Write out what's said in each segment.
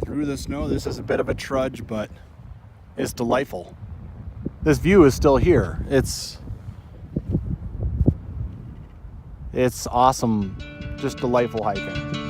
through the snow. This is a bit of a trudge, but it's delightful. This view is still here. It's awesome, just delightful hiking.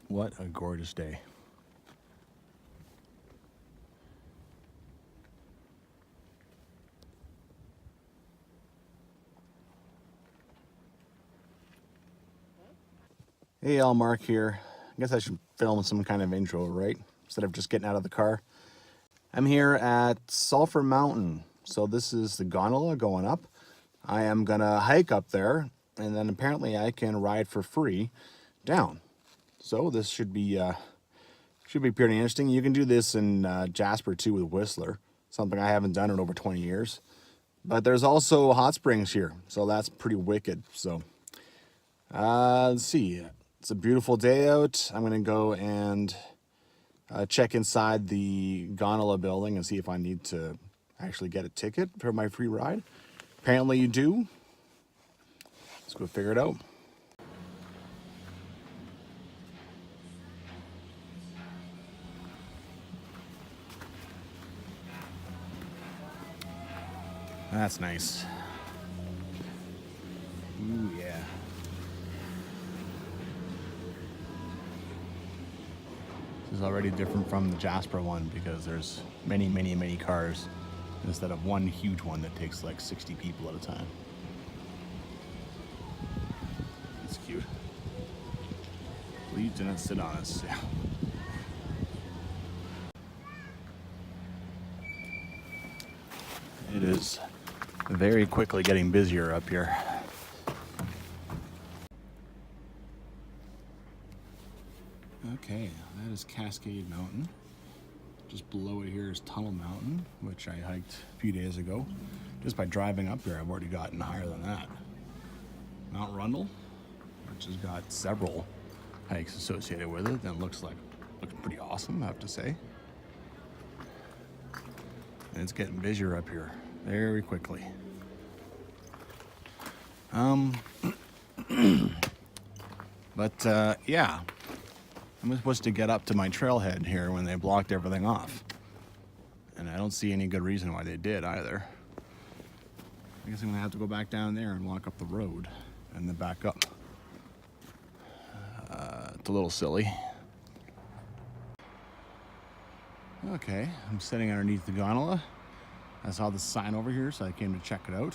What a gorgeous day. Hey, all, Mark here. I guess I should film some kind of intro, right? Instead of just getting out of the car. I'm here at Sulfur Mountain. So this is the gondola going up. I am gonna hike up there, and then apparently I can ride for free down. So this should be pretty interesting. You can do this in Jasper too with Whistler, something I haven't done in over 20 years. But there's also hot springs here, so that's pretty wicked. So let's see. It's a beautiful day out. I'm gonna go and check inside the gondola building and see if I need to actually get a ticket for my free ride. Apparently you do. Let's go figure it out. That's nice. Ooh, yeah. This is already different from the Jasper one because there's many, many, many cars instead of one huge one that takes like 60 people at a time. It's cute. Please do not sit on us. It is very quickly getting busier up here. Okay, that is Cascade Mountain. Just below it here is Tunnel Mountain, which I hiked a few days ago. Just by driving up here, I've already gotten higher than that. Mount Rundle, which has got several hikes associated with it, and looks pretty awesome, I have to say. And it's getting busier up here very quickly. Yeah, I'm supposed to get up to my trailhead here when they blocked everything off. And I don't see any good reason why they did either. I guess I'm gonna have to go back down there and walk up the road and then back up. It's a little silly. Okay, I'm sitting underneath the gondola. I saw the sign over here, so I came to check it out.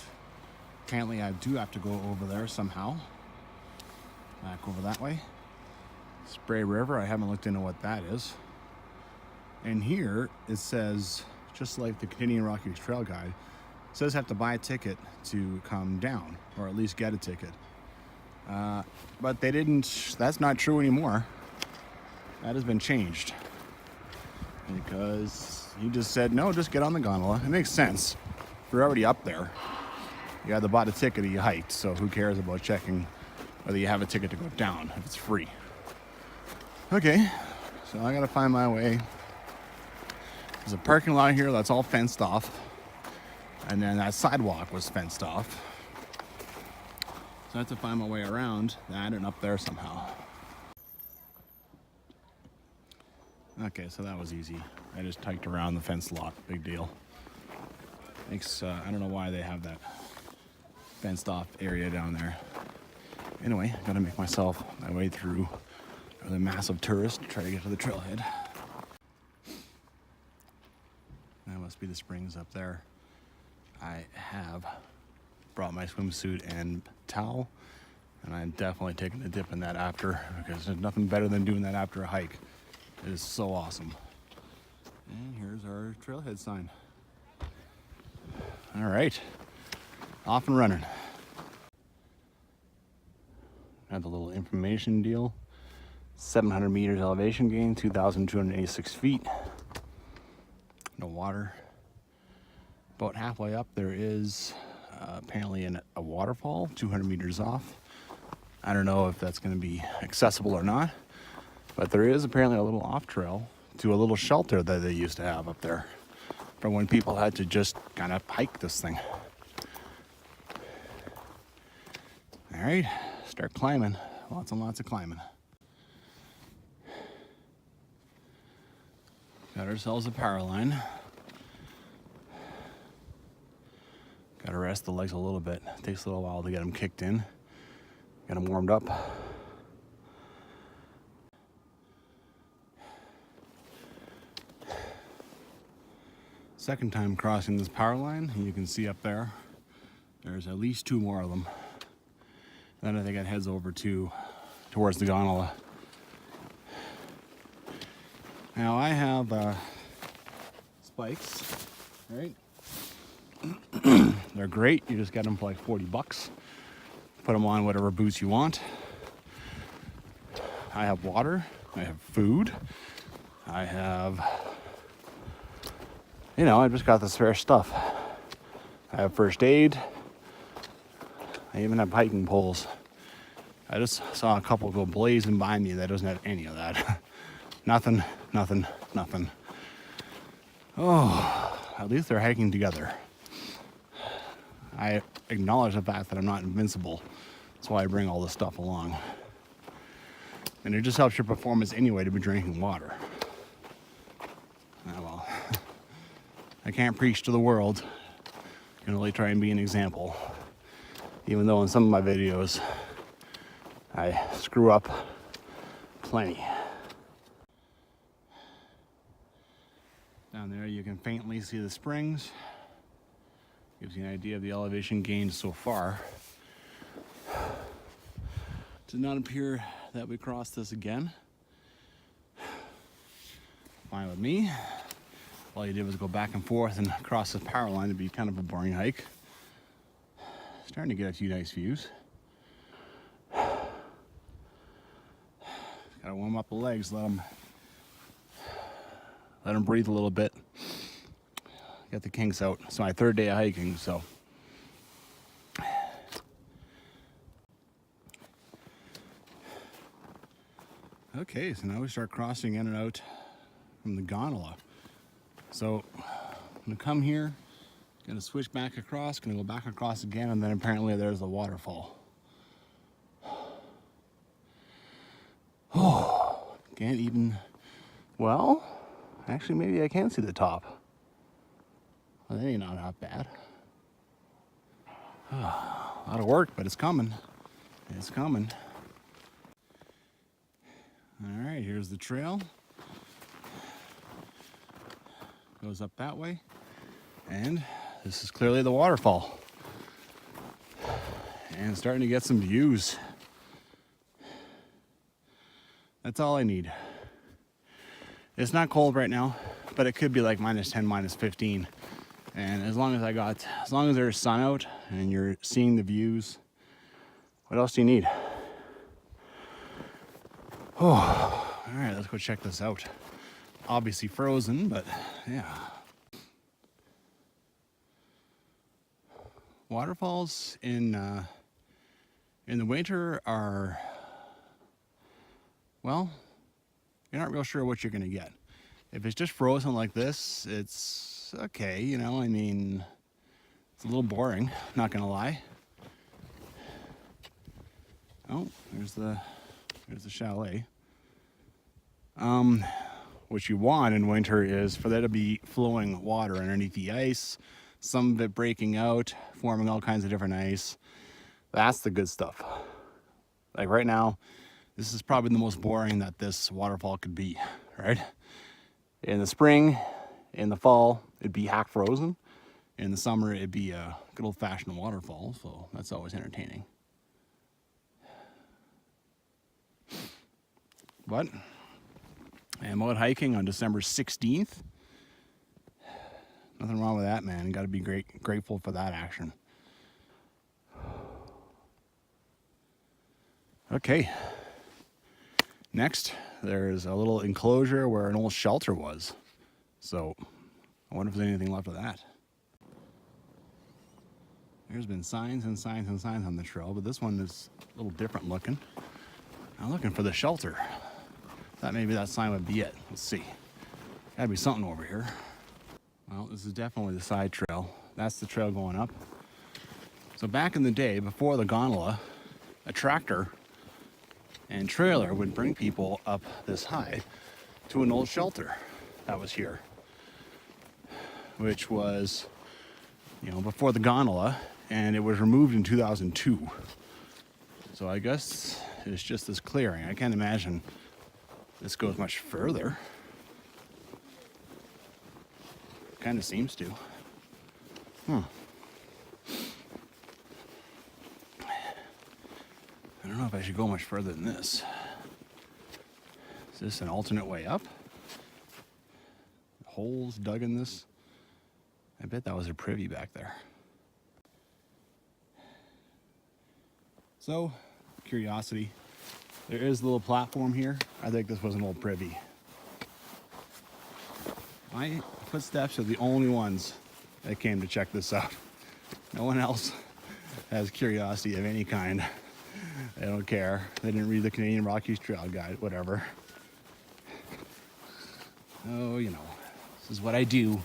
Apparently I do have to go over there somehow. Back over that way. Spray River, I haven't looked into what that is. And here it says, just like the Canadian Rockies Trail guide, it says I have to buy a ticket to come down, or at least get a ticket. But they didn't, that's not true anymore. That has been changed. Because he just said, no, just get on the gondola. It makes sense. If you're already up there, you either bought a ticket or you hiked, so who cares about checking whether you have a ticket to go down if it's free. Okay, so I gotta find my way. There's a parking lot here that's all fenced off, and then that sidewalk was fenced off. So I have to find my way around that and up there somehow. Okay, so that was easy. I just hiked around the fence lot, big deal. I don't know why they have that fenced off area down there. Anyway, I gotta make my way through the massive tourists to try to get to the trailhead. That must be the springs up there. I have brought my swimsuit and towel, And I'm definitely taking a dip in that after, because there's nothing better than doing that after a hike. It is so awesome. And here's our trailhead sign. All right, off and running. Got the little information deal. 700 meters elevation gain, 2,286 feet. No water. About halfway up there is apparently a waterfall, 200 meters off. I don't know if that's going to be accessible or not, but there is apparently a little off trail to a little shelter that they used to have up there for when people had to just kind of hike this thing. All right, start climbing. Lots and lots of climbing. Got ourselves a power line. Got to rest the legs a little bit. Takes a little while to get them kicked in. Get them warmed up. Second time crossing this power line, and you can see up there, there's at least 2 more of them. Then I think it heads over towards the Gondola. Now I have spikes, right? They're great. You just get them for like 40 bucks. Put them on whatever boots you want. I have water. I have food. I have, I've just got the spare stuff. I have first aid. I even have hiking poles. I just saw a couple go blazing by me that doesn't have any of that. Nothing. Oh, at least they're hiking together. I acknowledge the fact that I'm not invincible. That's why I bring all this stuff along. And it just helps your performance anyway to be drinking water. Well, I can't preach to the world. I can only try and be an example. Even though in some of my videos, I screw up plenty. Down there you can faintly see the springs. Gives you an idea of the elevation gained so far. Does not appear that we crossed this again. Fine with me. All you did was go back and forth and cross this power line. It'd be kind of a boring hike. Starting to get a few nice views. Gotta warm up the legs, let them breathe a little bit. Get the kinks out. It's my 3rd day of hiking, so. Okay, so now we start crossing in and out from the Gondola. So I'm gonna come here, gonna switch back across, gonna go back across again, and then apparently there's the waterfall. Oh, can't even, well, actually maybe I can see the top. Well, that ain't not bad. A lot of work, but it's coming. It's coming. All right, here's the trail. Goes up that way. And this is clearly the waterfall. And starting to get some views. That's all I need. It's not cold right now, but it could be like -10, -15. And as long as there's sun out and you're seeing the views, what else do you need? Oh, all right, let's go check this out. Obviously frozen, but yeah. Waterfalls in the winter are, well, you're not real sure what you're gonna get. If it's just frozen like this, it's okay, I mean, it's a little boring, not gonna lie. Oh, there's the chalet. What you want in winter is for there to be flowing water underneath the ice, some of it breaking out, forming all kinds of different ice. That's the good stuff. Like right now, this is probably the most boring that this waterfall could be, right? In the spring, in the fall, it'd be half frozen. In the summer, it'd be a good old-fashioned waterfall, so that's always entertaining. But I am out hiking on December 16th. Nothing wrong with that, man. You got to be grateful for that action. Okay. Next, there's a little enclosure where an old shelter was. So, I wonder if there's anything left of that. There's been signs and signs and signs on the trail, but this one is a little different looking. I'm looking for the shelter. Thought maybe that sign would be it. Let's see. Gotta be something over here. Well, this is definitely the side trail. That's the trail going up. So back in the day, before the gondola, a tractor and trailer would bring people up this high to an old shelter that was here, which was, before the gondola, and it was removed in 2002. So I guess it's just this clearing. I can't imagine this goes much further. Kind of seems to. I don't know if I should go much further than this. Is this an alternate way up? Holes dug in this? I bet that was a privy back there. So, curiosity. There is a little platform here. I think this was an old privy. My footsteps are the only ones that came to check this out. No one else has curiosity of any kind. They don't care. They didn't read the Canadian Rockies Trail guide, whatever. Oh, this is what I do.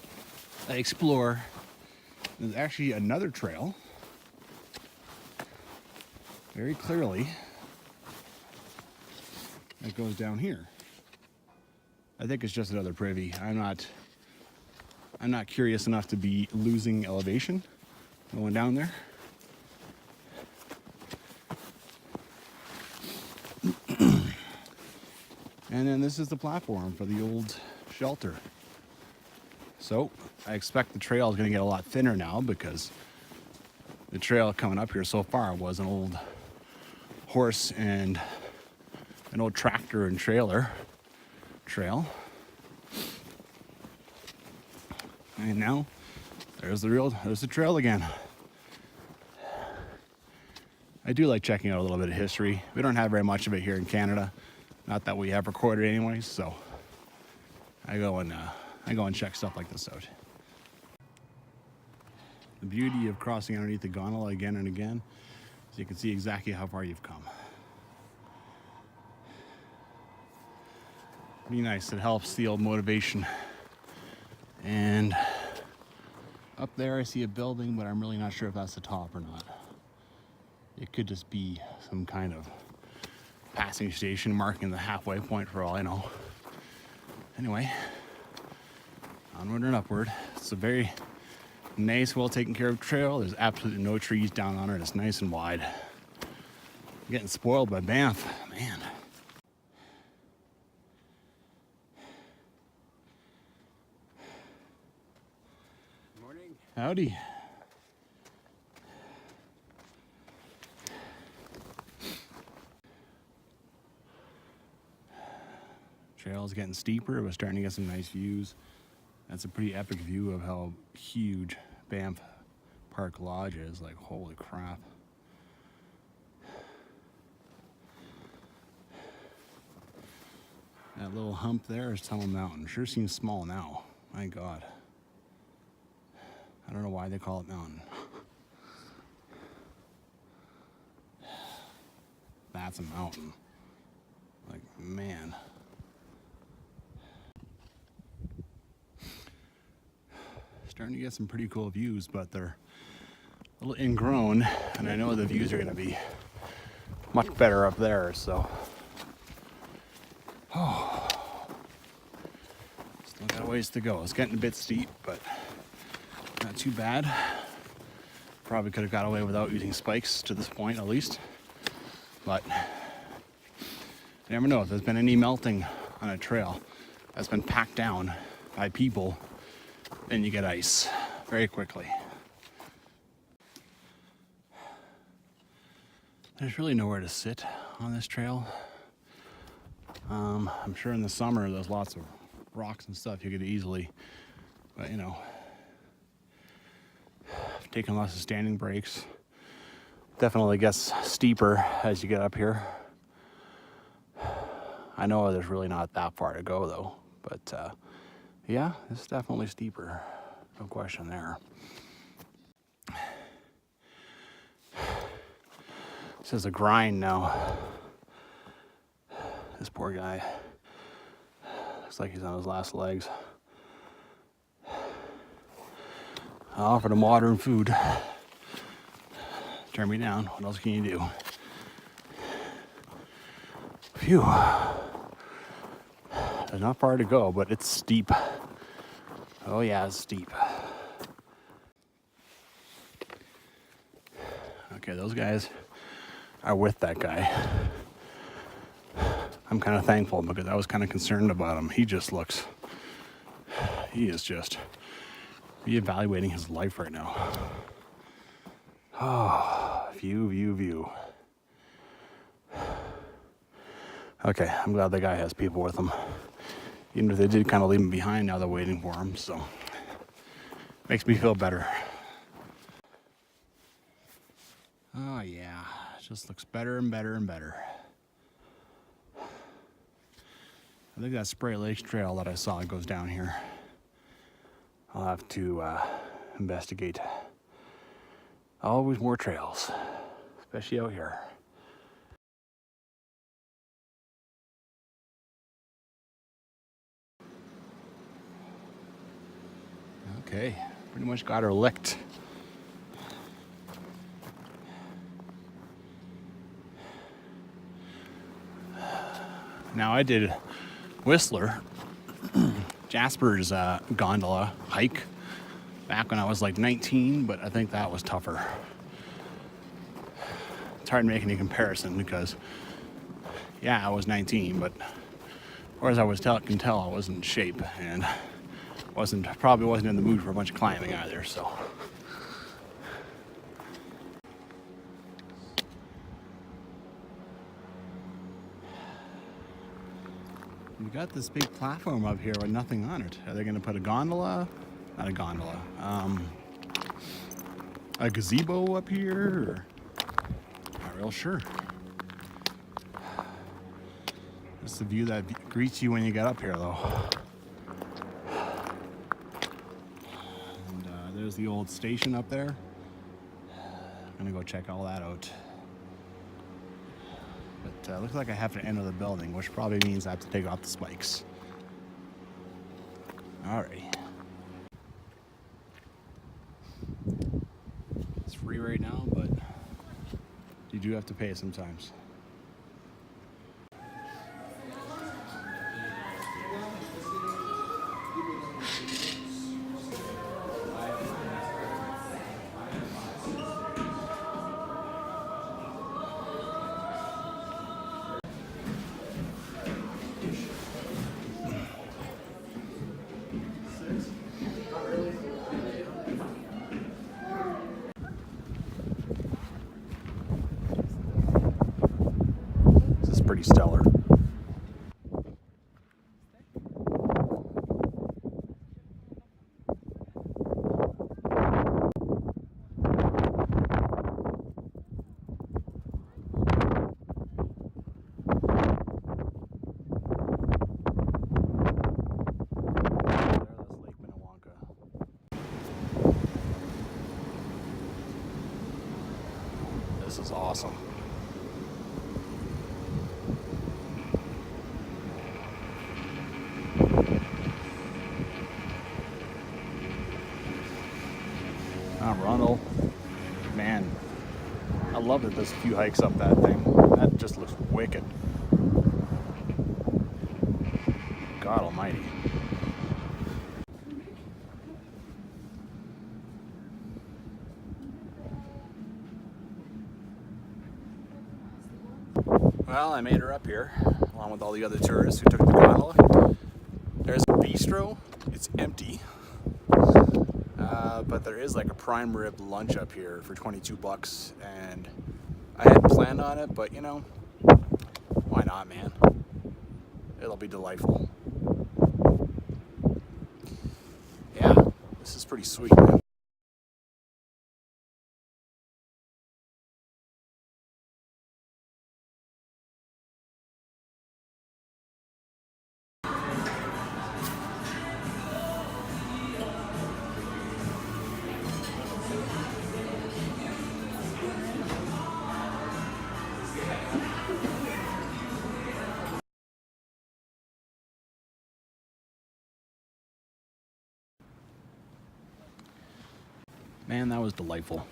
I explore. There's actually another trail, very clearly, that goes down here. I think it's just another privy. I'm not curious enough to be losing elevation going down there. And then this is the platform for the old shelter. So I expect the trail is going to get a lot thinner now, because the trail coming up here so far was an old horse and an old tractor and trailer trail. And now there's the trail again. I do like checking out a little bit of history. We don't have very much of it here in Canada. Not that we have recorded anyways, so I go and check stuff like this out. The beauty of crossing underneath the gondola again and again is you can see exactly how far you've come. Pretty nice. It helps the old motivation. And up there I see a building, but I'm really not sure if that's the top or not. It could just be some kind of passing station marking the halfway point for all I know. Anyway, onward and upward. It's a very nice, well taken care of trail. There's absolutely no trees down on it. It's nice and wide. I'm getting spoiled by Banff, man. Good morning. Howdy. Trail's getting steeper. We're starting to get some nice views. That's a pretty epic view of how huge Banff Park Lodge is. Like, holy crap. That little hump there is Tunnel Mountain. Sure seems small now. My God. I don't know why they call it mountain. That's a mountain. Like, man. Starting to get some pretty cool views, but they're a little ingrown, and I know the views are going to be much better up there, so. Oh. Still got a ways to go. It's getting a bit steep, but not too bad. Probably could have got away without using spikes to this point, at least. But you never know if there's been any melting on a trail that's been packed down by people. Then you get ice very quickly. There's really nowhere to sit on this trail. I'm sure in the summer there's lots of rocks and stuff you could easily, but you know, taking lots of standing breaks. Definitely gets steeper as you get up here. I know there's really not that far to go though, but yeah, it's definitely steeper. No question there. This is a grind now. This poor guy. Looks like he's on his last legs. I offered him water and food. Turn me down. What else can you do? Phew. There's not far to go, but it's steep. Oh yeah, it's steep. Okay, those guys are with that guy. I'm kind of thankful because I was kind of concerned about him. He is just reevaluating his life right now. Oh, view. Okay, I'm glad the guy has people with him. Even if they did kind of leave him behind, now they're waiting for him, so makes me feel better. Oh yeah, it just looks better and better and better. I think that Spray Lakes Trail that I saw goes down here. I'll have to investigate. Always more trails, especially out here. Okay, pretty much got her licked. Now I did Whistler, Jasper's Gondola hike back when I was like 19, but I think that was tougher. It's hard to make any comparison because, yeah, I was 19, but as far as I can tell, I was in shape and probably wasn't in the mood for a bunch of climbing either, so. We got this big platform up here with nothing on it. Are they gonna put a gondola? Not a gondola. A gazebo up here? Or? Not real sure. That's the view that greets you when you get up here, though. And there's the old station up there. I'm gonna go check all that out. But looks like I have to enter the building, which probably means I have to take off the spikes. Alrighty. It's free right now, but you do have to pay sometimes. Pretty stellar. This is awesome. Ronald, man, I love that there's a few hikes up that thing. That just looks wicked. God almighty. Well, I made her up here, along with all the other tourists who took the gondola. There's a bistro. It's empty. But there is like a prime rib lunch up here for 22 bucks, and I hadn't planned on it, but you know, why not, man? that'll be delightful. Yeah, this is pretty sweet, man. Man, that was delightful.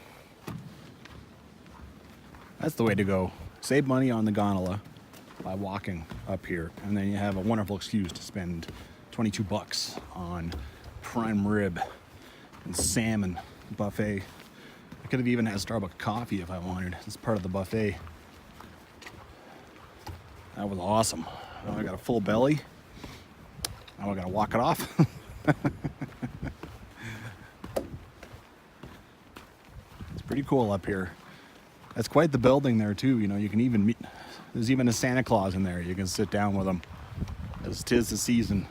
That's the way to go. Save money on the gondola by walking up here, and then you have a wonderful excuse to spend 22 bucks on prime rib and salmon buffet. I could have even had Starbucks coffee if I wanted. It's part of the buffet. That was awesome. Now I got a full belly. Now I gotta walk it off. Pretty cool up here. That's quite the building there too. You know, you can even meet, there's even a Santa Claus in there. You can sit down with him as 'tis the season.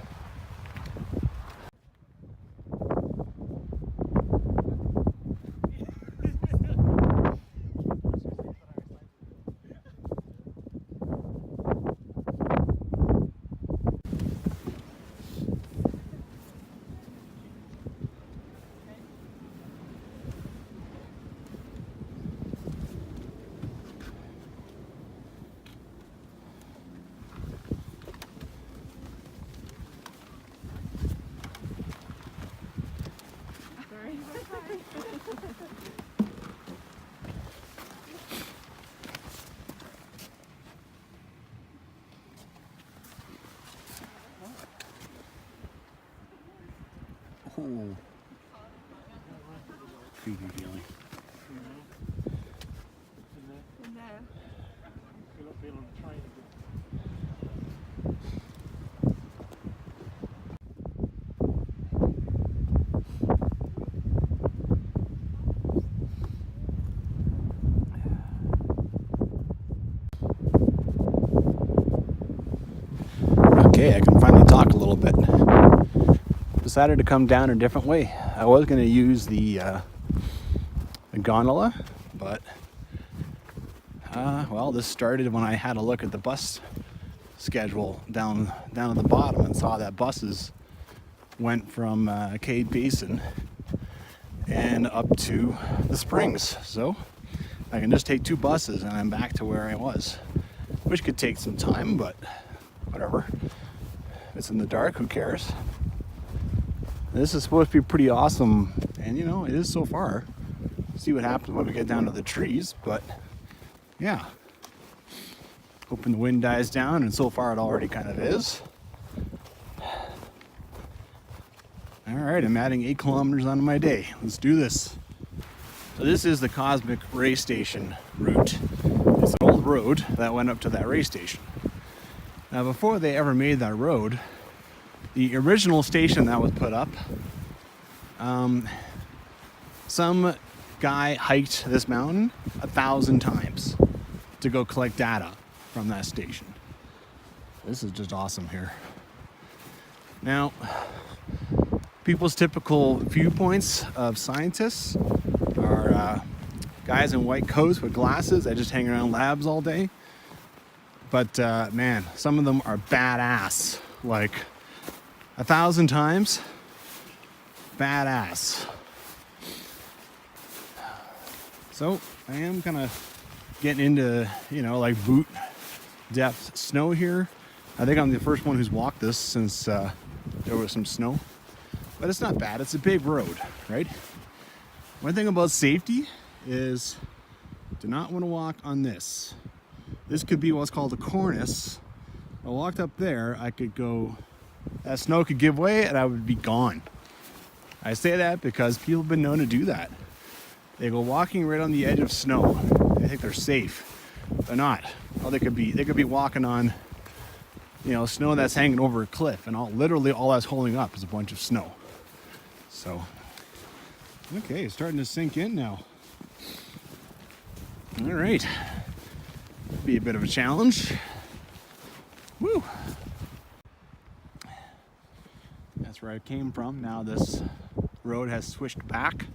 Oh, creepy feeling. Okay, I can finally talk a little bit. Decided to come down a different way. I was going to use the gondola, but well, this started when I had a look at the bus schedule down at the bottom and saw that buses went from Cade Basin and up to the Springs. So I can just take 2 buses and I'm back to where I was, which could take some time, but whatever. If it's in the dark, who cares? This is supposed to be pretty awesome, and you know, it is so far. See what happens when we get down to the trees, but yeah. Hoping the wind dies down, and so far it already kind of is. Alright, I'm adding 8 kilometers onto my day. Let's do this. So this is the Cosmic Ray Station route. It's an old road that went up to that ray station. Now before they ever made that road, the original station that was put up, some guy hiked this mountain 1,000 times to go collect data from that station. This is just awesome here. Now, people's typical viewpoints of scientists are guys in white coats with glasses that just hang around labs all day. But man, some of them are badass. Like 1,000 times, badass. So I am kind of getting into, you know, like boot depth snow here. I think I'm the first one who's walked this since there was some snow. But it's not bad. It's a big road, right? One thing about safety is do not want to walk on this. This could be what's called a cornice. If I walked up there, I could go, that snow could give way and I would be gone. I say that because people have been known to do that. They go walking right on the edge of snow. They think they're safe. They're not. Well, they could be walking on, you know, snow that's hanging over a cliff, and literally all that's holding up is a bunch of snow. So, okay, it's starting to sink in now. All right. Be a bit of a challenge. Woo. That's where I came from. Now this road has switched back.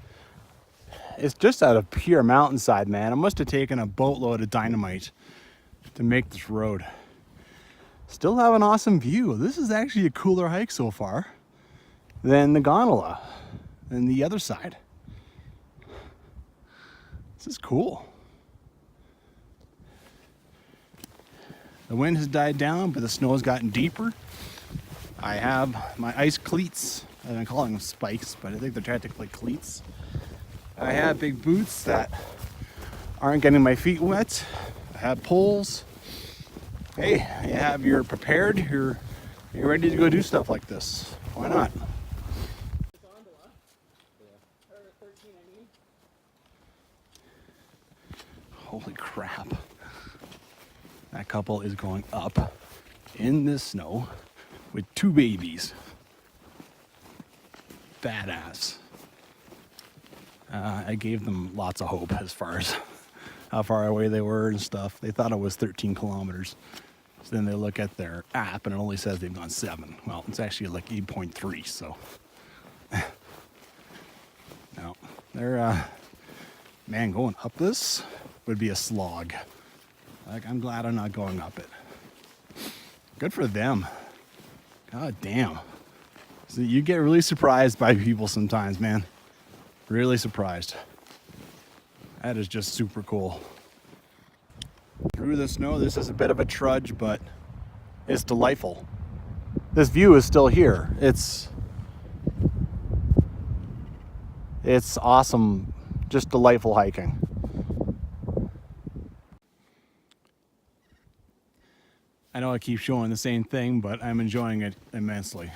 It's just out of pure mountainside, man. I must have taken a boatload of dynamite to make this road. Still have an awesome view. This is actually a cooler hike so far than the gondola and the other side. This is cool. The wind has died down, but the snow has gotten deeper. I have my ice cleats. I'm calling them spikes, but I think they're technically cleats. I have big boots that aren't getting my feet wet. I have poles. Hey, you have you're prepared. You're ready to go do stuff like this. Why not? Holy crap. That couple is going up in this snow with two babies. Badass. I gave them lots of hope as far as how far away they were and stuff. They thought it was 13 kilometers. So then they look at their app and it only says they've gone 7. Well, it's actually like 8.3, so. No, they're, man, going up this would be a slog. Like, I'm glad I'm not going up it. Good for them. God damn. So you get really surprised by people sometimes, man. Really surprised. That is just super cool. Through the snow, this is a bit of a trudge, but it's delightful. This view is still here. It's awesome, just delightful hiking. I know I keep showing the same thing, but I'm enjoying it immensely.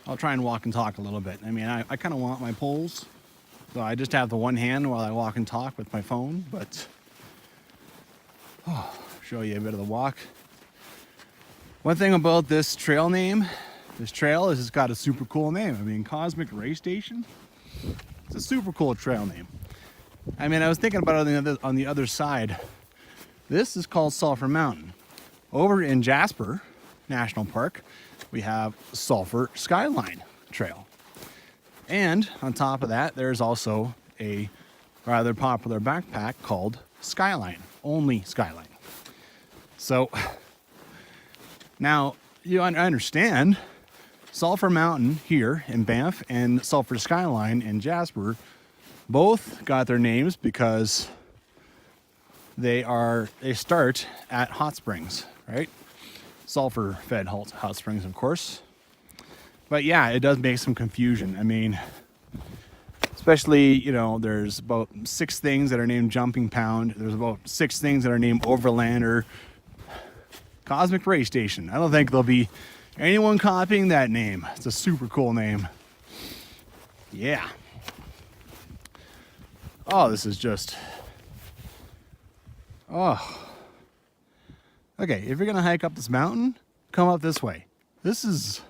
I'll try and walk and talk a little bit. I mean, I kind of want my poles, so I just have the one hand while I walk and talk with my phone, but show you a bit of the walk. One thing about this trail name, this trail is it's got a super cool name. I mean, Cosmic Ray Station. It's a super cool trail name. I mean, I was thinking about it on the other side. This is called Sulfur Mountain. Over in Jasper National Park, we have Sulfur Skyline Trail. And on top of that, there's also a rather popular backpack called Skyline, only Skyline. So now I understand Sulfur Mountain here in Banff and Sulfur Skyline in Jasper both got their names because they start at hot springs, right? Sulfur fed hot springs, of course. But yeah, it does make some confusion. I mean, especially, there's about 6 things that are named Jumping Pound. There's about 6 things that are named Overlander. Cosmic Ray Station. I don't think there'll be anyone copying that name. It's a super cool name. Yeah. Oh, this is just... Oh. Okay, if you're going to hike up this mountain, come up this way. This is...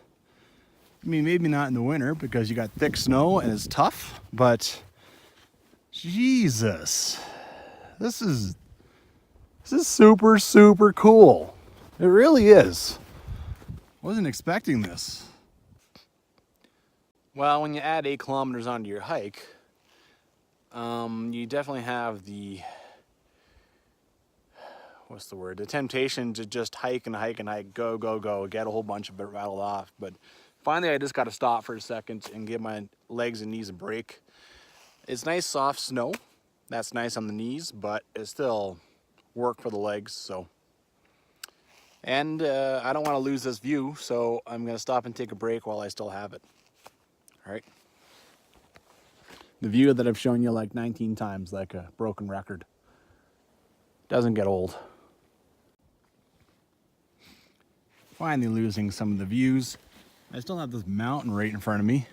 I mean, maybe not in the winter because you got thick snow and it's tough, but Jesus, this is super, super cool. It really is. Wasn't expecting this. Well, when you add 8 kilometers onto your hike, you definitely have the, what's the word? The temptation to just hike and hike and hike, go, go, go, get a whole bunch of it rattled off, but finally, I just got to stop for a second and give my legs and knees a break. It's nice, soft snow. That's nice on the knees, but it's still work for the legs, so. And I don't want to lose this view, so I'm going to stop and take a break while I still have it. All right. The view that I've shown you like 19 times, like a broken record. Doesn't get old. Finally losing some of the views. I still have this mountain right in front of me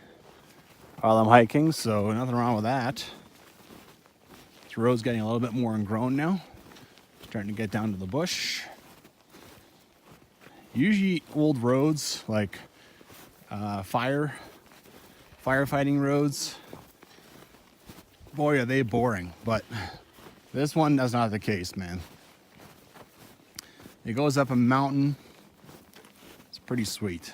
while I'm hiking, so nothing wrong with that. This road's getting a little bit more ingrown now. Starting to get down to the bush. Usually old roads, like firefighting roads, boy, are they boring. But this one, that's not the case, man. It goes up a mountain. It's pretty sweet.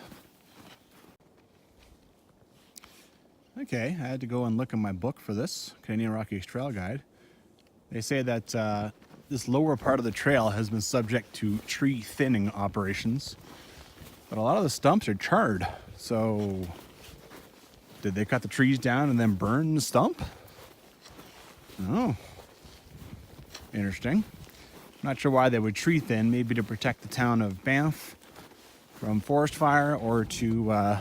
Okay, I had to go and look in my book for this, Canadian Rockies Trail Guide. They say that this lower part of the trail has been subject to tree thinning operations, but a lot of the stumps are charred. So, did they cut the trees down and then burn the stump? Oh, interesting. Not sure why they would tree thin, maybe to protect the town of Banff from forest fire, or to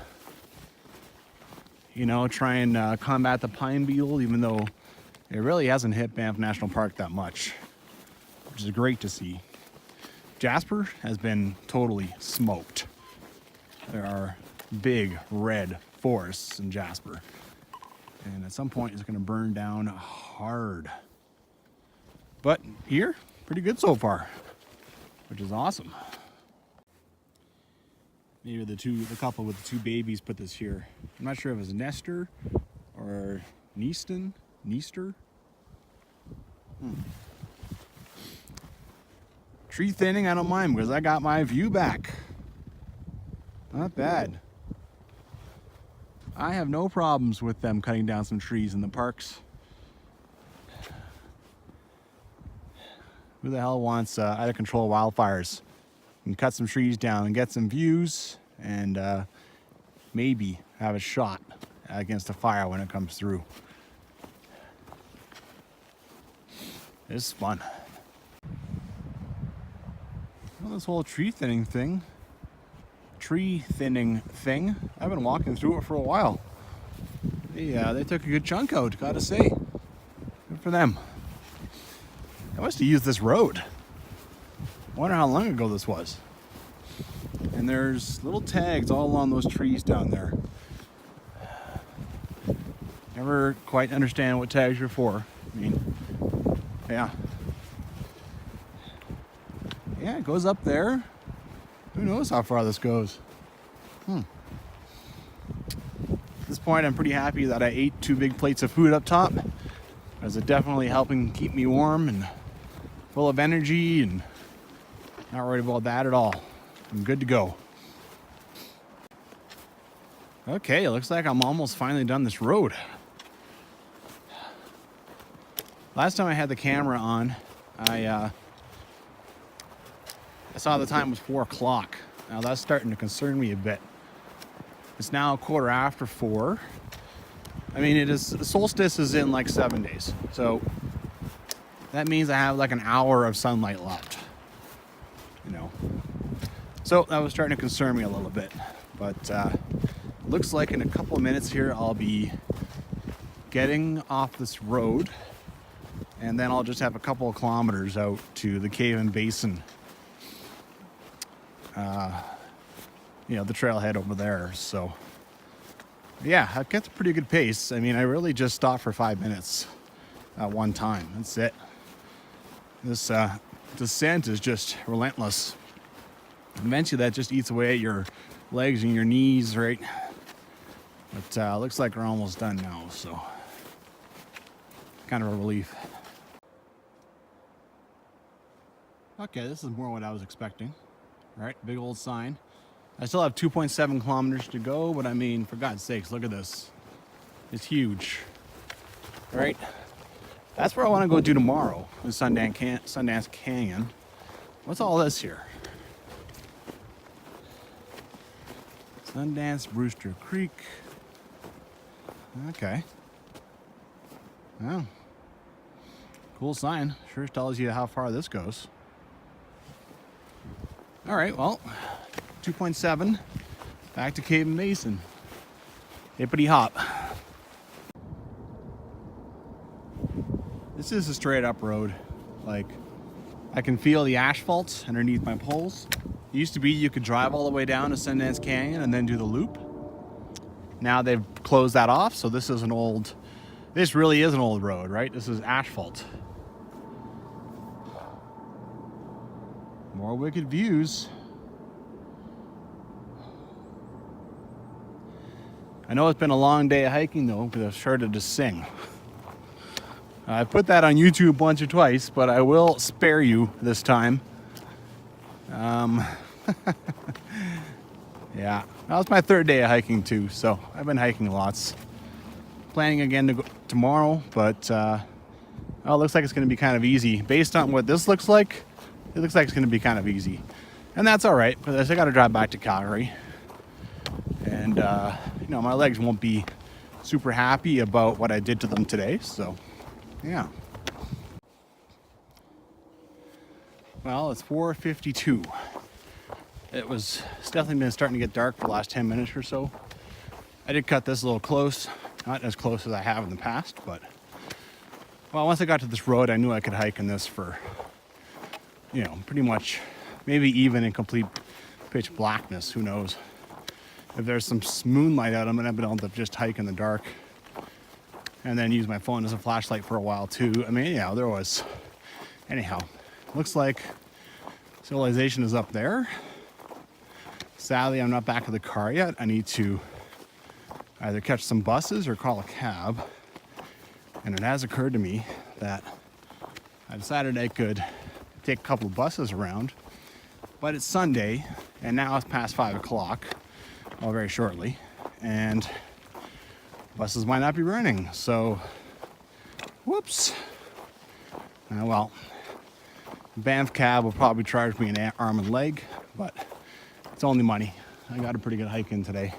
try and combat the pine beetle, even though it really hasn't hit Banff National Park that much, which is great to see. Jasper has been totally smoked. There are big red forests in Jasper, and at some point it's going to burn down hard. But here, pretty good so far, which is awesome. Maybe the couple with the two babies put this here. I'm not sure if it's Nestor or Neester. Tree thinning, I don't mind because I got my view back. Not bad. I have no problems with them cutting down some trees in the parks. Who the hell wants out of control wildfires? And cut some trees down and get some views, and maybe have a shot against a fire when it comes through. It's fun. Well, this whole tree thinning thing, I've been walking through it for a while. They took a good chunk out, gotta say. Good for them. I must have used this road. I wonder how long ago this was. And there's little tags all along those trees down there. Never quite understand what tags are for. I mean, yeah, it goes up there. Who knows how far this goes? At this point, I'm pretty happy that I ate 2 big plates of food up top, as it definitely helping keep me warm and full of energy, and not worried about that at all. I'm good to go. Okay, it looks like I'm almost finally done this road. Last time I had the camera on, I saw the time was 4 o'clock. Now that's starting to concern me a bit. It's now 4:15. I mean, the solstice is in like 7 days. So that means I have like an hour of sunlight left. So that was starting to concern me a little bit. But looks like in a couple of minutes here, I'll be getting off this road. And then I'll just have a couple of kilometers out to the cave and basin. The trailhead over there. So, yeah, I've got a pretty good pace. I mean, I really just stopped for 5 minutes at one time. That's it. This descent is just relentless. Eventually, that just eats away at your legs and your knees, right? But looks like we're almost done now, so kind of a relief. Okay, this is more what I was expecting. All right, big old sign. I still have 2.7 kilometers to go, but I mean, for God's sakes, look at this. It's huge. All right, that's where I want to go do tomorrow, in Sundance Canyon. What's all this here? Sundance, Brewster Creek. Okay. Well, cool sign. Sure tells you how far this goes. All right, well, 2.7, back to Cave and Basin. Hippity hop. This is a straight up road. Like, I can feel the asphalt underneath my poles. It used to be you could drive all the way down to Sundance Canyon and then do the loop. Now they've closed that off, so this really is an old road, right? This is asphalt. More wicked views. I know it's been a long day of hiking though, because I've started to sing. I put that on YouTube once or twice, but I will spare you this time. Yeah, that was my 3rd day of hiking too, so I've been hiking lots. planning again to go tomorrow, but oh, it looks like it's going to be kind of easy. Based on what this looks like, it looks like it's going to be kind of easy. And that's all right, because I got to drive back to Calgary. And, you know, my legs won't be super happy about what I did to them today, so, yeah. Well, it's 4:52. It's definitely been starting to get dark for the last 10 minutes or so. I did cut this a little close, not as close as I have in the past, but, well, once I got to this road, I knew I could hike in this for, you know, pretty much, maybe even in complete pitch blackness, who knows. If there's some moonlight out, I'm gonna be able to just hike in the dark and then use my phone as a flashlight for a while too. I mean, yeah, there was, anyhow, looks like civilization is up there. Sadly, I'm not back at the car yet. I need to either catch some buses or call a cab. And it has occurred to me that I decided I could take a couple of buses around, but it's Sunday and now it's past 5 o'clock, well, very shortly, and buses might not be running. So, whoops. Well, Banff cab will probably charge me an arm and leg, but it's only money. I got a pretty good hike in today.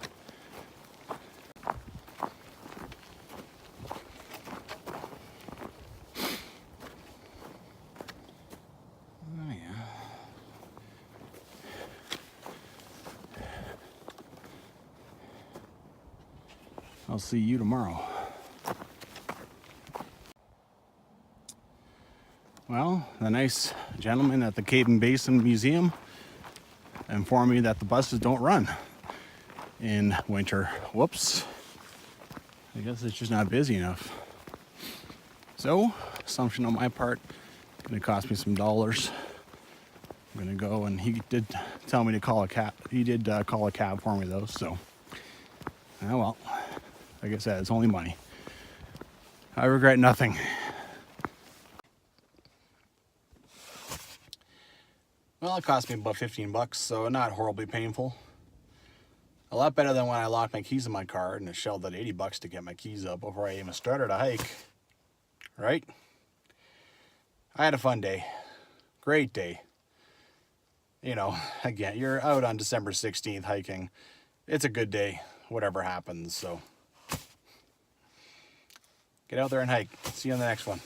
Oh yeah. I'll see you tomorrow. Well, the nice gentleman at the Cave and Basin Museum informed me that the buses don't run in winter. Whoops. I guess it's just not busy enough. So, assumption on my part, gonna cost me some dollars. I'm gonna go, and he did tell me to call a cab. He did call a cab for me though, so, oh well. Like I said, it's only money. I regret nothing. Well, it cost me about 15 bucks, so not horribly painful. A lot better than when I locked my keys in my car and it shelled out 80 bucks to get my keys up before I even started a hike. Right? I had a fun day. Great day. You know, again, you're out on December 16th hiking. It's a good day, whatever happens, so. Get out there and hike. See you on the next one.